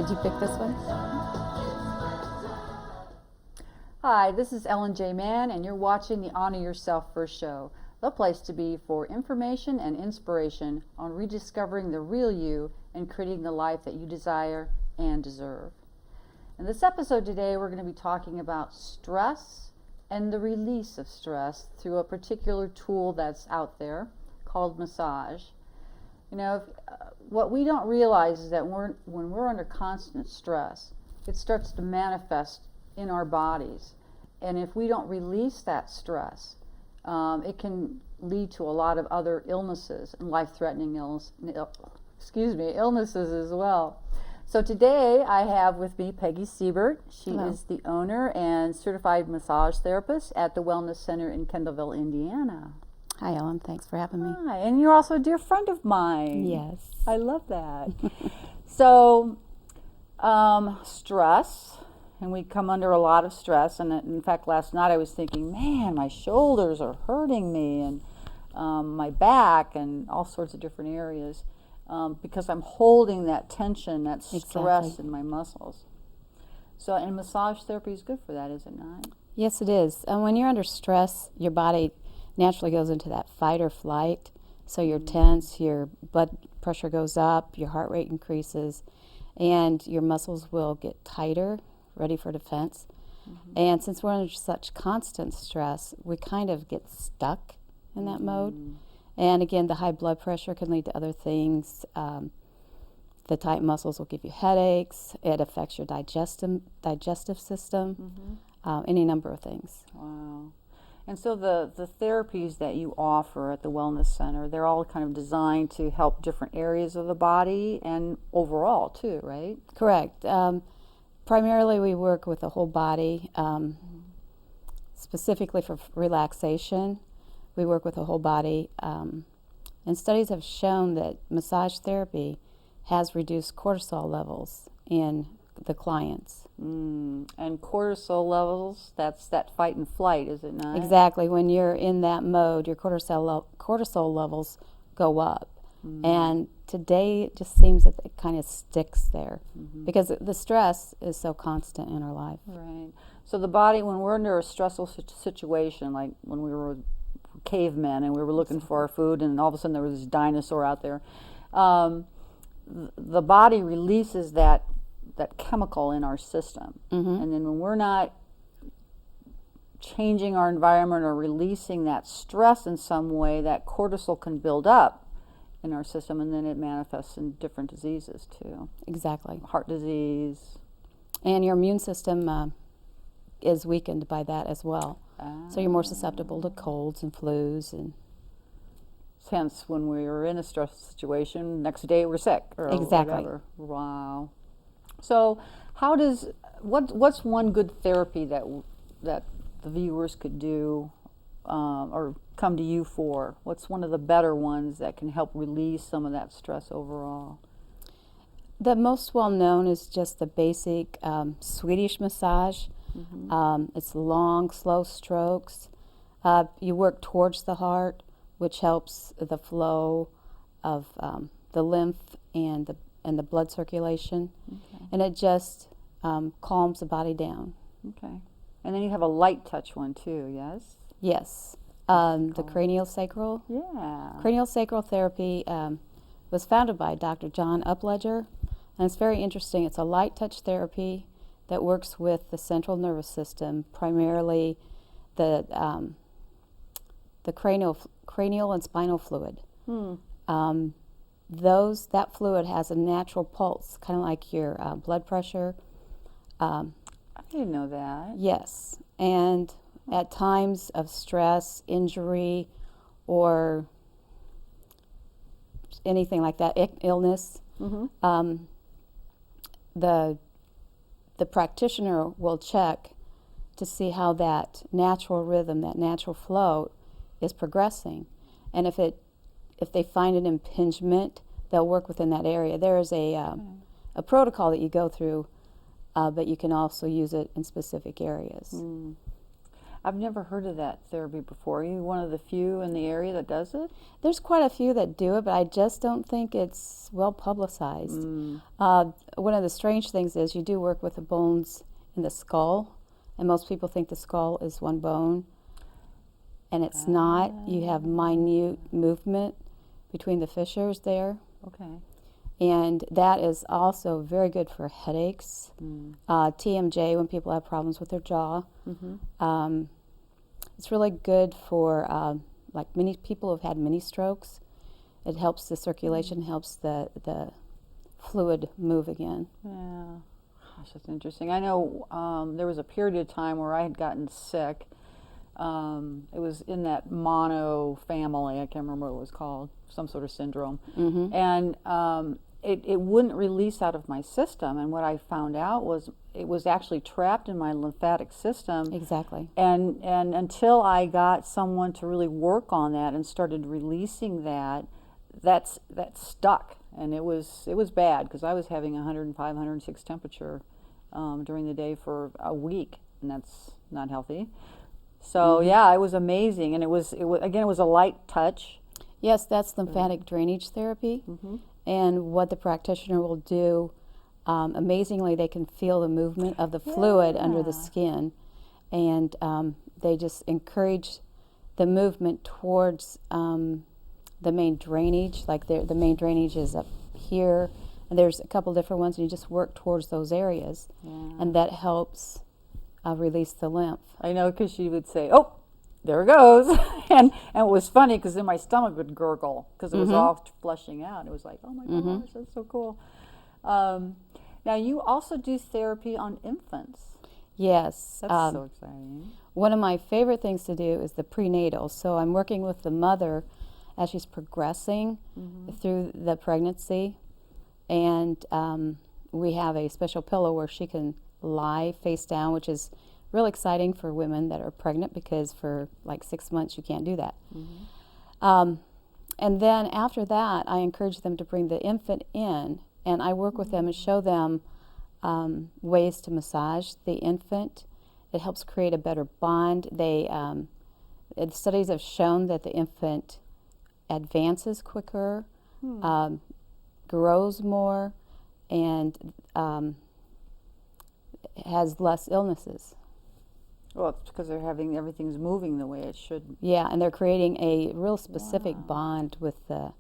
Did you pick this one? Hi, this is Ellen J. Mann, and you're watching the Honor Yourself First show, the place to be for information and inspiration on rediscovering the real you and creating the life that you desire and deserve. In this episode today, we're going to be talking about stress and the release of stress through a particular tool that's out there called massage. You know, what we don't realize is that when we're under constant stress, it starts to manifest in our bodies. And if we don't release that stress, it can lead to a lot of other illnesses and life-threatening illnesses as well. So today I have with me Peggy Sebert. She Hello. is the owner and certified massage therapist at the Wellness Center in Kendallville, Indiana. Hi, Ellen. Thanks for having me. Hi, and you're also a dear friend of mine. Yes. I love that. So, stress, and we come under a lot of stress. And in fact, last night I was thinking, man, my shoulders are hurting me, and my back, and all sorts of different areas, because I'm holding that tension, that stress Exactly. in my muscles. So, and massage therapy is good for that, is it not? Yes, it is. When you're under stress, your body naturally goes into that fight or flight. So you're tense, your blood pressure goes up, your heart rate increases, and your muscles will get tighter, ready for defense. And since we're under such constant stress, we kind of get stuck in that mode. And again, the high blood pressure can lead to other things. The tight muscles will give you headaches. It affects your digestive system, any number of things. Wow. And so the therapies that you offer at the Wellness Center, they're all kind of designed to help different areas of the body and overall too, right? Correct. Primarily we work with the whole body, specifically for relaxation. We work with the whole body. And studies have shown that massage therapy has reduced cortisol levels in the clients. And cortisol levels, that's that fight and flight, is it not? Exactly. When you're in that mode, your cortisol levels go up. And today it just seems that it kind of sticks there because the stress is so constant in our life. Right. So the body, when we're under a stressful situation, like when we were cavemen and we were looking for our food and all of a sudden there was this dinosaur out there, the body releases that chemical in our system. And then when we're not changing our environment or releasing that stress in some way, that cortisol can build up in our system, and then it manifests in different diseases too. Exactly. Heart disease. And your immune system is weakened by that as well. So you're more susceptible to colds and flus. And hence, when we were in a stressful situation, next day we're sick or Exactly. whatever. Wow. So what's one good therapy that the viewers could do or come to you for? What's one of the better ones that can help release some of that stress overall? the most well known is just the basic Swedish massage. It's long, slow strokes. You work towards the heart, which helps the flow of the lymph and the blood circulation, and it just calms the body down. Okay. And then you have a light touch one too, yes? Yes. The craniosacral. Yeah. Craniosacral therapy was founded by Dr. John Upledger, and it's very interesting. It's a light touch therapy that works with the central nervous system, primarily the cranial and spinal fluid. That fluid has a natural pulse, kind of like your blood pressure. I didn't know that. Yes, and at times of stress, injury, or anything like that, illness, the practitioner will check to see how that natural rhythm, that natural flow is progressing. And if they find an impingement, they'll work within that area. There is a protocol that you go through, but you can also use it in specific areas. I've never heard of that therapy before. Are you one of the few in the area that does it? There's quite a few that do it, but I just don't think it's well publicized. One of the strange things is you do work with the bones in the skull, and most people think the skull is one bone, and it's not. You have minute movement between the fissures there. Okay. And that is also very good for headaches, TMJ when people have problems with their jaw. It's really good for like many people who've had mini strokes. It helps the circulation, helps the fluid move again. Yeah. Gosh, that's interesting. I know there was a period of time where I had gotten sick. It was in that mono family. I can't remember what it was called, some sort of syndrome. And it wouldn't release out of my system. And what I found out was it was actually trapped in my lymphatic system. Exactly. And until I got someone to really work on that and started releasing that stuck. And it was bad because I was having 105, 106 temperature during the day for a week, and that's not healthy. So yeah, it was amazing, and it was a light touch. Yes, that's lymphatic drainage therapy. And what the practitioner will do, amazingly, they can feel the movement of the fluid under the skin, and they just encourage the movement towards the main drainage. Like the main drainage is up here, and there's a couple different ones, and you just work towards those areas, and that helps release the lymph. I know, because she would say, "Oh, there it goes," and it was funny because then my stomach would gurgle because it was all flushing out. It was like, "Oh my gosh, that's so cool." Now you also do therapy on infants. Yes. That's so exciting. One of my favorite things to do is the prenatal. So I'm working with the mother as she's progressing through the pregnancy, and we have a special pillow where she can lie face down, which is real exciting for women that are pregnant because for like 6 months you can't do that. And then after that, I encourage them to bring the infant in, and I work with them and show them ways to massage the infant. It helps create a better bond. The studies have shown that the infant advances quicker, grows more, and has less illnesses. Well, it's because everything's moving the way it should. Yeah, and they're creating a real specific bond with the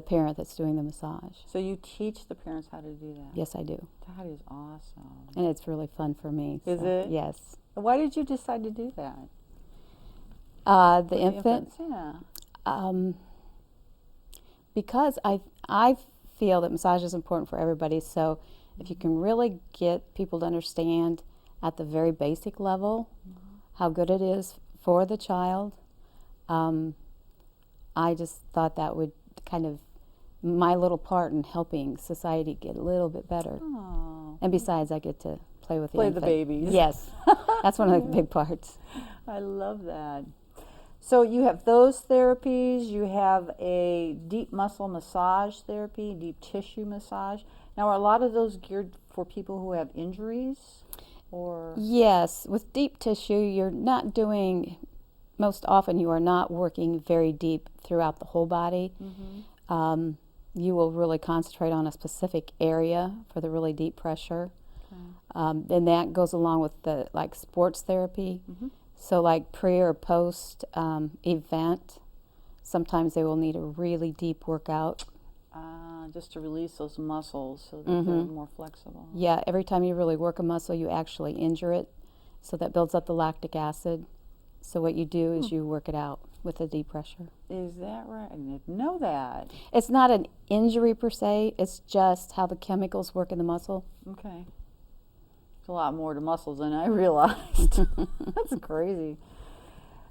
parent that's doing the massage. So you teach the parents how to do that? Yes, I do. That is awesome. And it's really fun for me. Is it? Yes. Why did you decide to do that? The infant? Yeah. Because I feel that massage is important for everybody, so if you can really get people to understand at the very basic level how good it is for the child, I just thought that would kind of my little part in helping society get a little bit better. Oh. And besides, I get to play with the Play infant. the babies. Yes, that's one of the big parts. I love that. So you have those therapies, you have a deep muscle massage therapy, deep tissue massage. Now, are a lot of those geared for people who have injuries? Or Yes, with deep tissue, you're not doing, most often you are not working very deep throughout the whole body. You will really concentrate on a specific area for the really deep pressure. And that goes along with the sports therapy. So like pre or post event, sometimes they will need a really deep workout. just to release those muscles so that they're more flexible. Yeah, every time you really work a muscle, you actually injure it. So that builds up the lactic acid. So what you do is you work it out with a deep pressure. Is that right? I didn't know that. It's not an injury per se, it's just how the chemicals work in the muscle. Okay. It's a lot more to muscles than I realized. That's crazy.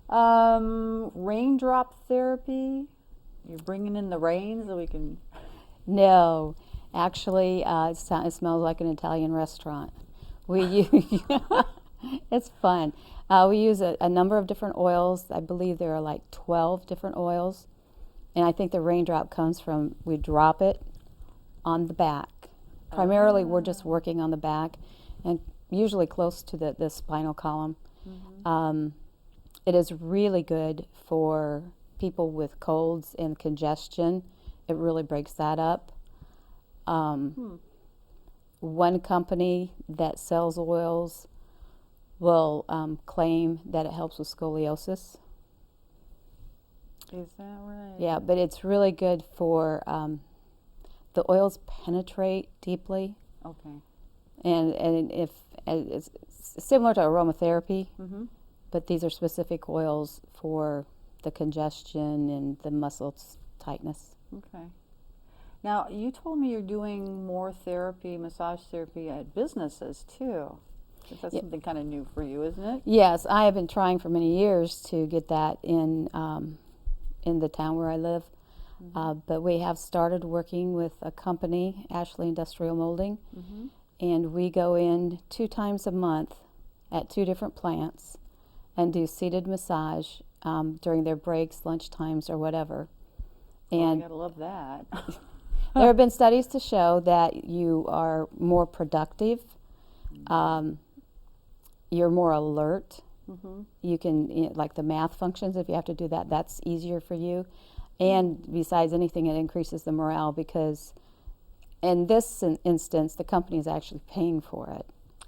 Raindrop therapy. You're bringing in the rain so we can... No, actually, it smells like an Italian restaurant. We use, it's fun. We use a number of different oils. I believe there are like 12 different oils. And I think the raindrop comes from, we drop it on the back. Primarily, we're just working on the back and usually close to the spinal column. It is really good for people with colds and congestion. It really breaks that up. One company that sells oils will claim that it helps with scoliosis. Is that right? Yeah, but it's really good for the oils penetrate deeply, Okay. and if it's similar to aromatherapy, Mm-hmm. but these are specific oils for the congestion and the muscle tightness. Okay. Now, you told me you're doing more therapy, massage therapy at businesses too. That's Yeah. something kind of new for you, isn't it? Yes, I have been trying for many years to get that in the town where I live. But we have started working with a company, Ashley Industrial Molding, Mm-hmm. and we go in 2 times a month at 2 different plants and do seated massage during their breaks, lunch times, or whatever. I And gotta love that. there have been studies to show that you are more productive, you're more alert. Mm-hmm. You can, like the math functions, if you have to do that, that's easier for you. And besides anything, it increases the morale because in this instance, the company is actually paying for it.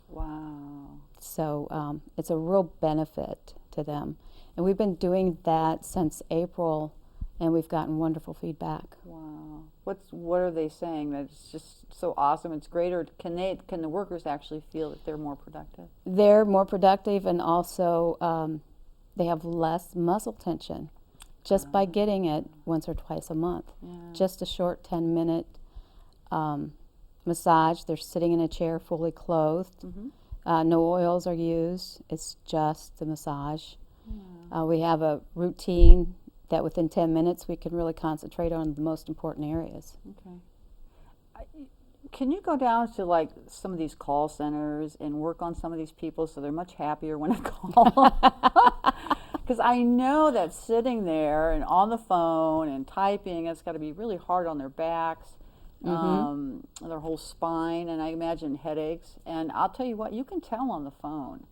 Wow. So it's a real benefit to them. And we've been doing that since April, and we've gotten wonderful feedback. Wow. What are they saying? That it's just so awesome. It's great. Or can the workers actually feel that they're more productive? They're more productive, and also they have less muscle tension just by getting it once or twice a month. Yeah. Just a short 10-minute massage. They're sitting in a chair fully clothed. Mm-hmm. No oils are used. It's just the massage. Yeah. We have a routine that within 10 minutes we can really concentrate on the most important areas. Okay. Can you go down to like some of these call centers and work on some of these people so they're much happier when I call? Because I know that sitting there and on the phone and typing, it's got to be really hard on their backs, their whole spine, and I imagine headaches. And I'll tell you what, you can tell on the phone.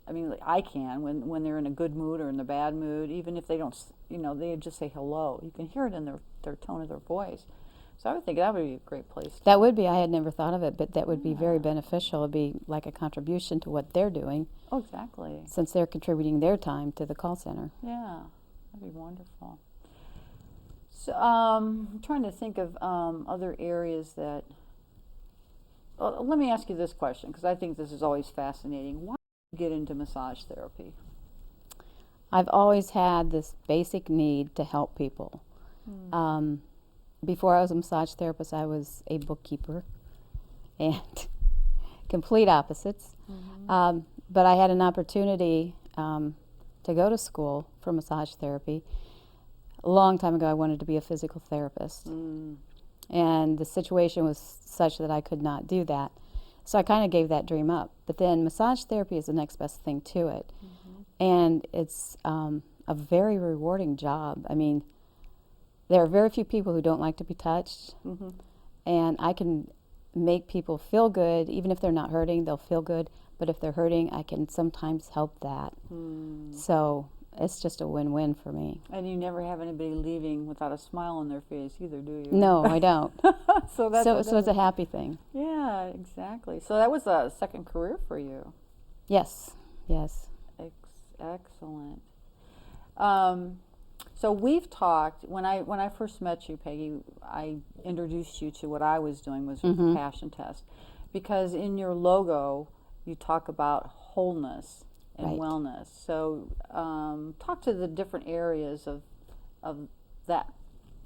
I mean, like I can when they're in a good mood or in a bad mood, even if they don't, they just say hello. You can hear it in their tone of their voice. So I would think that would be a great place. That would be. I had never thought of it, but that would be very beneficial. It'd be like a contribution to what they're doing, Oh, exactly. since they're contributing their time to the call center. Yeah, that'd be wonderful. So I'm trying to think of other areas that. Well, let me ask you this question because I think this is always fascinating. Why did you get into massage therapy? I've always had this basic need to help people. Before I was a massage therapist, I was a bookkeeper, and complete opposites. But I had an opportunity to go to school for massage therapy. A long time ago, I wanted to be a physical therapist. And the situation was such that I could not do that. So I kind of gave that dream up. But then massage therapy is the next best thing to it. And it's a very rewarding job. I mean, there are very few people who don't like to be touched. And I can make people feel good. Even if they're not hurting, they'll feel good. But if they're hurting, I can sometimes help that. So it's just a win-win for me. And you never have anybody leaving without a smile on their face either, do you? No, I don't. So that's So it's a happy thing. Yeah, exactly. So that was a second career for you. Yes, yes. Excellent. So we've talked when I first met you, Peggy. I introduced you to what I was doing was with the passion test, because in your logo you talk about wholeness and Right. wellness. So talk to the different areas of that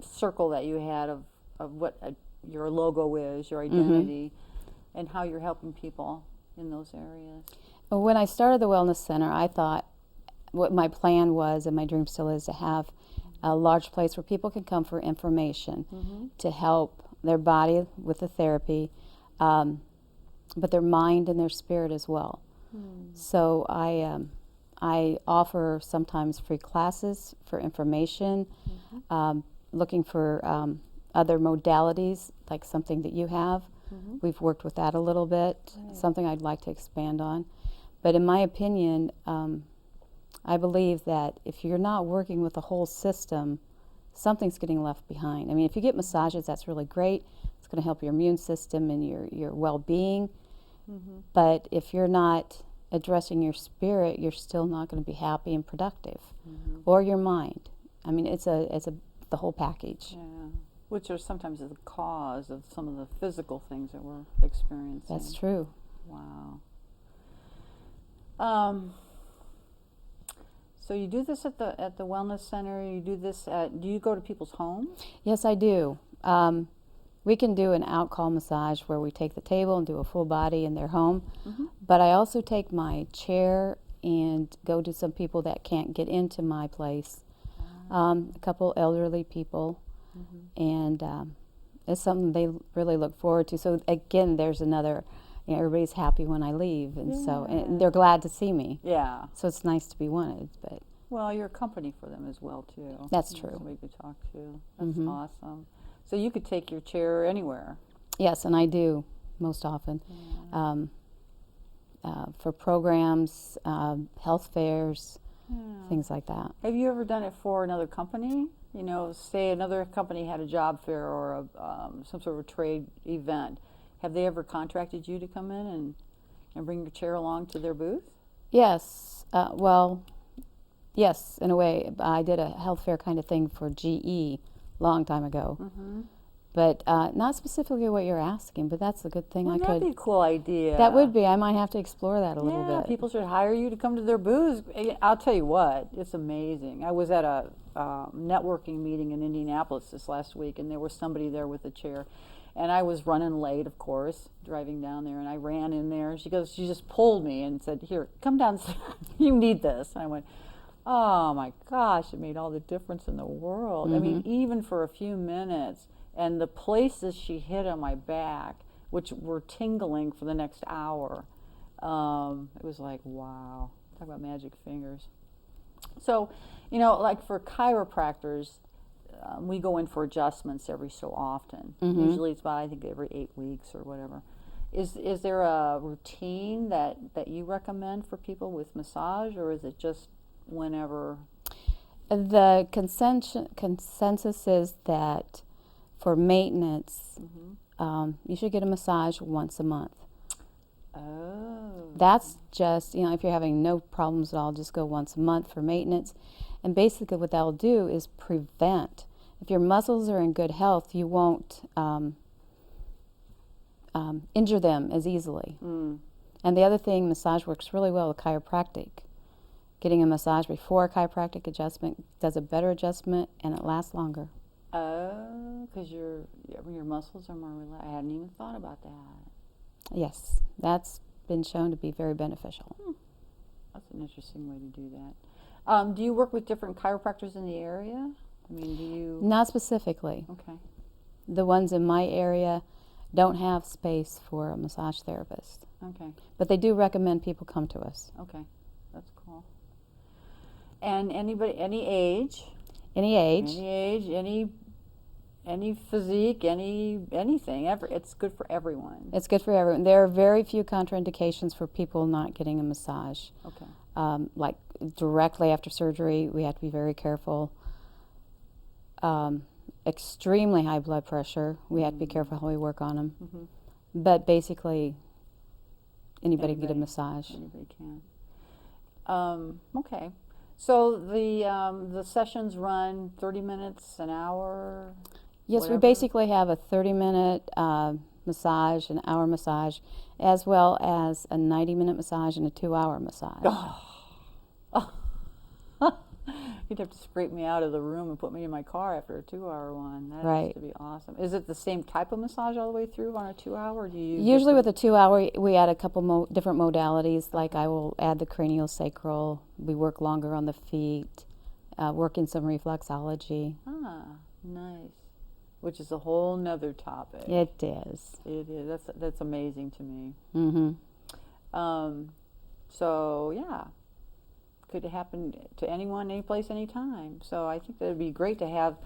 circle that you had of what your logo is, your identity, and how you're helping people in those areas. Well, when I started the Wellness Center, I thought what my plan was, and my dream still is, to have a large place where people can come for information to help their body with the therapy, but their mind and their spirit as well. So I offer sometimes free classes for information, looking for other modalities, like something that you have. We've worked with that a little bit, something I'd like to expand on. But in my opinion, I believe that if you're not working with the whole system, something's getting left behind. I mean, if you get massages, that's really great. It's going to help your immune system and your well-being. Mm-hmm. But if you're not addressing your spirit, you're still not going to be happy and productive, Mm-hmm. or your mind. I mean, it's the whole package. Yeah. Which are sometimes the cause of some of the physical things that we're experiencing. That's true. Wow. So you do this at the wellness center. You do this do you go to people's homes? Yes, I do. We can do an out-call massage where we take the table and do a full body in their home. Mm-hmm. But I also take my chair and go to some people that can't get into my place. A couple elderly people, Mm-hmm. and it's something they really look forward to. So again, there's another, everybody's happy when I leave, and so and they're glad to see me. Yeah. So it's nice to be wanted. But Well, you're a company for them as well too. That's You know, true. Somebody to talk to. That's Mhm. awesome. So you could take your chair anywhere. yes, and I do most often. For programs, health fairs, things like that. Have you ever done it for another company? You know, say another company had a job fair or some sort of a trade event. Have they ever contracted you to come in and bring your chair along to their booth? Yes, yes, in a way. I did a health fair kind of thing for GE long time ago, Mm-hmm. but not specifically what you're asking. But that's a good thing. Well, I that'd could. be a cool idea. That would be. I might have to explore that a little Yeah, bit. people should hire you to come to their booths. I'll tell you what, it's amazing. I was at a networking meeting in Indianapolis this last week, and there was somebody there with a chair. And I was running late, of course, driving down there, and I ran in there. She just pulled me and said, "Here, come downstairs. You need this." And I went, "Oh my gosh, it made all the difference in the world." I mean, even for a few minutes, and the places she hit on my back, which were tingling for the next hour, it was like, wow, talk about magic fingers. So, like for chiropractors, we go in for adjustments every so often. Usually it's about, I think, every 8 weeks or whatever. Is there a routine that you recommend for people with massage, or is it just whenever? The consensus is that for maintenance, you should get a massage once a month. Oh. That's just, if you're having no problems at all, just go once a month for maintenance. And basically what that'll do is prevent. If your muscles are in good health, you won't injure them as easily. And the other thing, massage works really well with chiropractic. Getting a massage before a chiropractic adjustment does a better adjustment, and it lasts longer. Oh, because your muscles are more relaxed. I hadn't even thought about that. Yes, that's been shown to be very beneficial. That's an interesting way to do that. Do you work with different chiropractors in the area? I mean, do you? Not specifically. Okay. The ones in my area don't have space for a massage therapist, Okay. but they do recommend people come to us. Okay. That's cool. And anybody, any age, Any age. any physique, anything. It's good for everyone. It's good for everyone. There are very few contraindications for people not getting a massage. Okay. Like directly after surgery, we have to be very careful. Extremely high blood pressure, we have to be careful how we work on them. But basically, anybody can get a massage. Anybody can. Okay. So the sessions run 30 minutes, an hour? Yes, whatever? we basically have a 30-minute massage, an hour massage, as well as a 90-minute massage and a 2-hour massage. You'd have to scrape me out of the room and put me in my car after a 2-hour one. That Right. has to be awesome. Is it the same type of massage all the way through on a 2-hour? Or do you Usually with a 2-hour, we add a couple different modalities, like I will add the cranial sacral, we work longer on the feet, work in some reflexology. Nice. Which is a whole nother topic. It is. It is. That's amazing to me. Mm-hmm. So yeah, could happen to anyone, any place, anytime. So I think that would be great to have,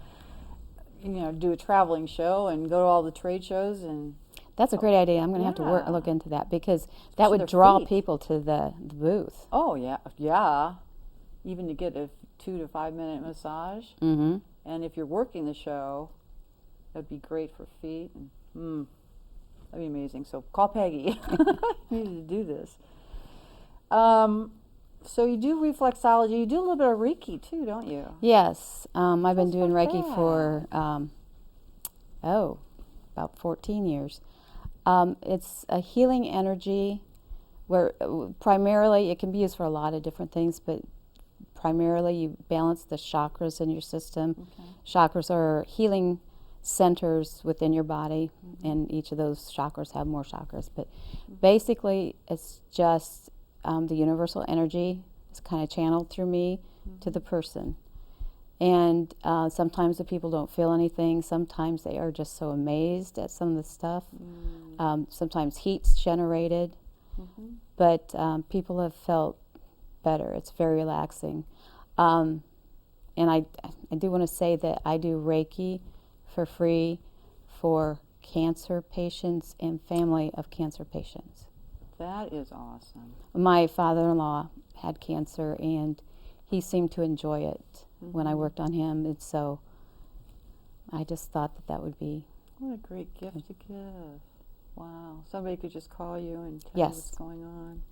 do a traveling show and go to all the trade shows and. That's a great idea. I'm going to have to Yeah. look into that because that To would their draw feet. people to the booth. Oh yeah, yeah. even to get a 2 to 5 minute massage. Mm-hmm. And if you're working the show, that'd be great for feet. And, that'd be amazing. So call Peggy. You need to do this. So you do reflexology. You do a little bit of Reiki too, don't you? Yes, I've been Just doing like Reiki that. for about 14 years. It's a healing energy where primarily it can be used for a lot of different things, but primarily you balance the chakras in your system. Okay. Chakras are healing centers within your body, and each of those chakras have more chakras. But basically, it's just the universal energy is kind of channeled through me to the person. And sometimes the people don't feel anything. Sometimes they are just so amazed at some of the stuff. Sometimes heat's generated. But people have felt better. It's very relaxing. And I do want to say that I do Reiki for free for cancer patients and family of cancer patients. That is awesome. My father-in-law had cancer, and he seemed to enjoy it when I worked on him, and so I just thought that would be... What a great gift to give. Wow. Somebody could just call you and tell Yes. you what's going on.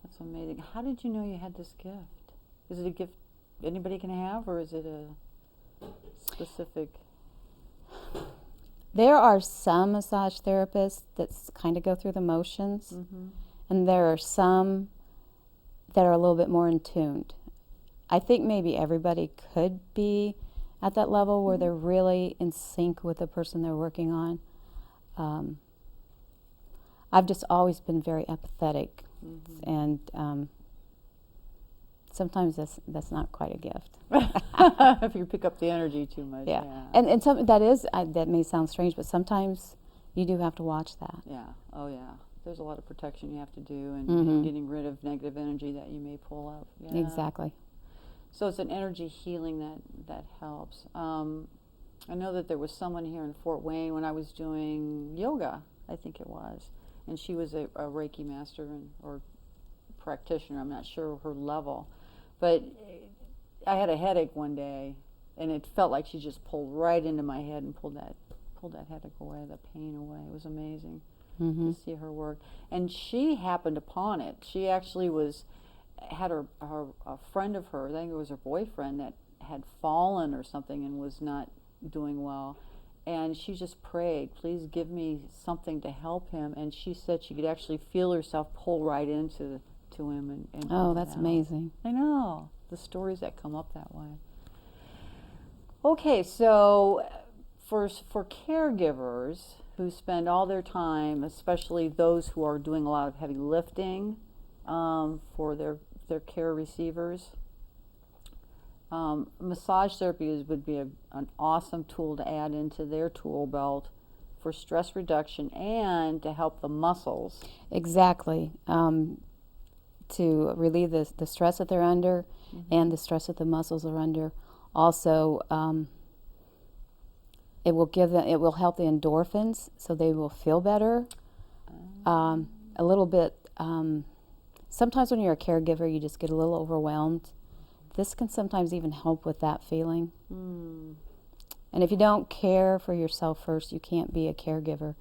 That's amazing. How did you know you had this gift? Is it a gift anybody can have, or is it a specific... There are some massage therapists that kind of go through the motions, and there are some that are a little bit more in tuned. I think maybe everybody could be at that level where they're really in sync with the person they're working on. I've just always been very empathetic, and sometimes that's not quite a gift. If you pick up the energy too much. Yeah, and some that may sound strange, but sometimes you do have to watch that. Yeah. Oh, yeah. There's a lot of protection you have to do, and getting rid of negative energy that you may pull up. Yeah. Exactly. So it's an energy healing that helps. I know that there was someone here in Fort Wayne when I was doing yoga, I think it was, and she was a Reiki master or practitioner. I'm not sure her level, but I had a headache one day, and it felt like she just pulled right into my head and pulled that headache away, the pain away. It was amazing to see her work, and she happened upon it. She actually had a friend of hers, I think it was her boyfriend, that had fallen or something and was not doing well, and she just prayed, please give me something to help him, and she said she could actually feel herself pull right into him and Oh, help that's him out. amazing. I know the stories that come up that way. Okay, so for caregivers who spend all their time, especially those who are doing a lot of heavy lifting for their care receivers, massage therapy would be an awesome tool to add into their tool belt for stress reduction and to help the muscles. Exactly. To relieve the stress that they're under and the stress that the muscles are under. Also, it will help the endorphins, so they will feel better. A little bit. Sometimes when you're a caregiver, you just get a little overwhelmed. This can sometimes even help with that feeling. And if you don't care for yourself first, you can't be a caregiver,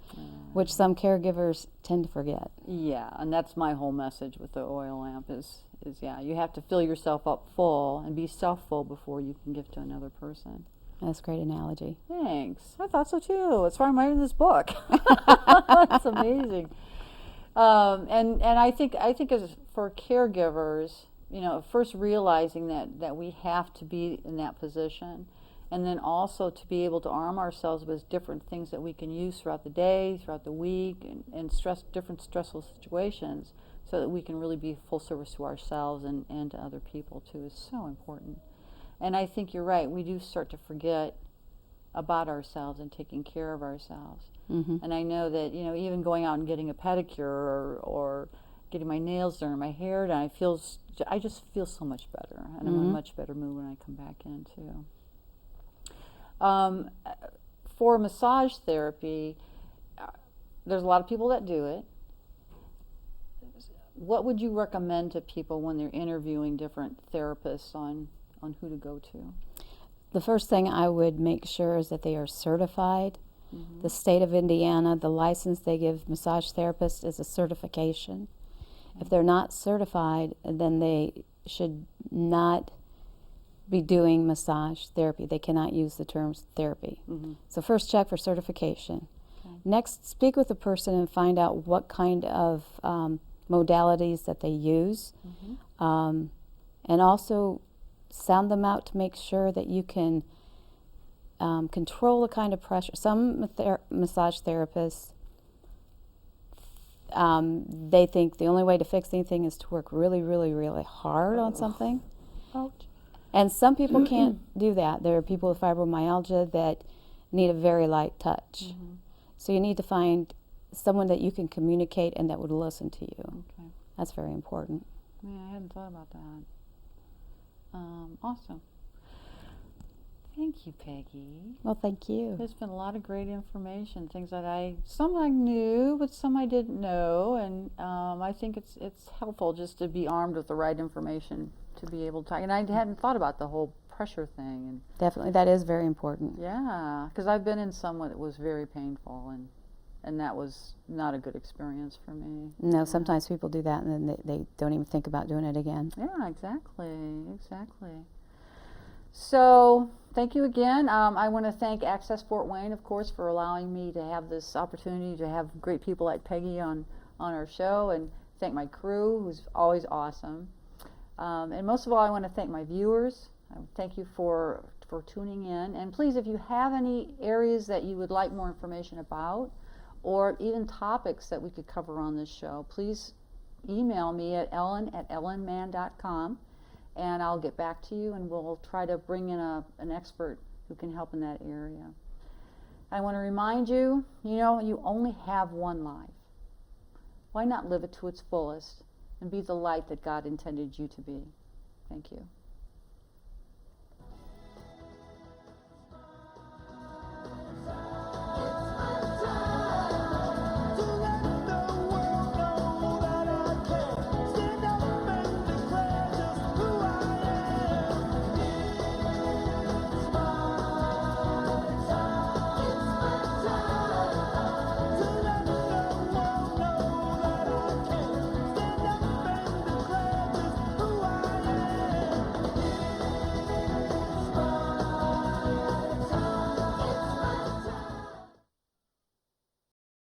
which some caregivers tend to forget. Yeah, and that's my whole message with the oil lamp is yeah, you have to fill yourself up full and be self-full before you can give to another person. That's a great analogy. Thanks. I thought so too. That's why I'm writing this book. That's amazing. And I think as for caregivers, first realizing that we have to be in that position, and then also to be able to arm ourselves with different things that we can use throughout the day, throughout the week, and different stressful situations, so that we can really be full service to ourselves and to other people too, is so important. And I think you're right. We do start to forget about ourselves and taking care of ourselves. And I know that even going out and getting a pedicure or getting my nails done or my hair done, I just feel so much better, and I'm in a much better mood when I come back in too. For massage therapy, there's a lot of people that do it. what would you recommend to people when they're interviewing different therapists on who to go to? The first thing I would make sure is that they are certified. Mm-hmm. The state of Indiana, the license they give massage therapists is a certification. If they're not certified, then they should not be doing massage therapy. They cannot use the terms therapy. Mm-hmm. So first check for certification. Okay. Next, speak with the person and find out what kind of modalities that they use. Mm-hmm. And also sound them out to make sure that you can control the kind of pressure. Some massage therapists, they think the only way to fix anything is to work really, really, really hard on something. Ouch. And some people can't do that. There are people with fibromyalgia that need a very light touch. Mm-hmm. So you need to find someone that you can communicate and that would listen to you. Okay. That's very important. Yeah, I hadn't thought about that. Awesome. Thank you, Peggy. Well, thank you. There's been a lot of great information, things that some I knew, but some I didn't know, and I think it's helpful just to be armed with the right information to be able to talk. And I hadn't thought about the whole pressure thing, and Definitely, that is very important. yeah, because I've been in someone that was very painful, and that was not a good experience for me. No, Yeah. sometimes people do that and then they don't even think about doing it again. Yeah, exactly. So, thank you again. I want to thank Access Fort Wayne, of course, for allowing me to have this opportunity to have great people like Peggy on our show, and thank my crew, who's always awesome. And most of all, I want to thank my viewers. Thank you for tuning in. And please, if you have any areas that you would like more information about, or even topics that we could cover on this show, please email me at ellen@ellenman.com, and I'll get back to you, and we'll try to bring in an expert who can help in that area. I want to remind you, you only have one life. Why not live it to its fullest and be the light that God intended you to be? Thank you.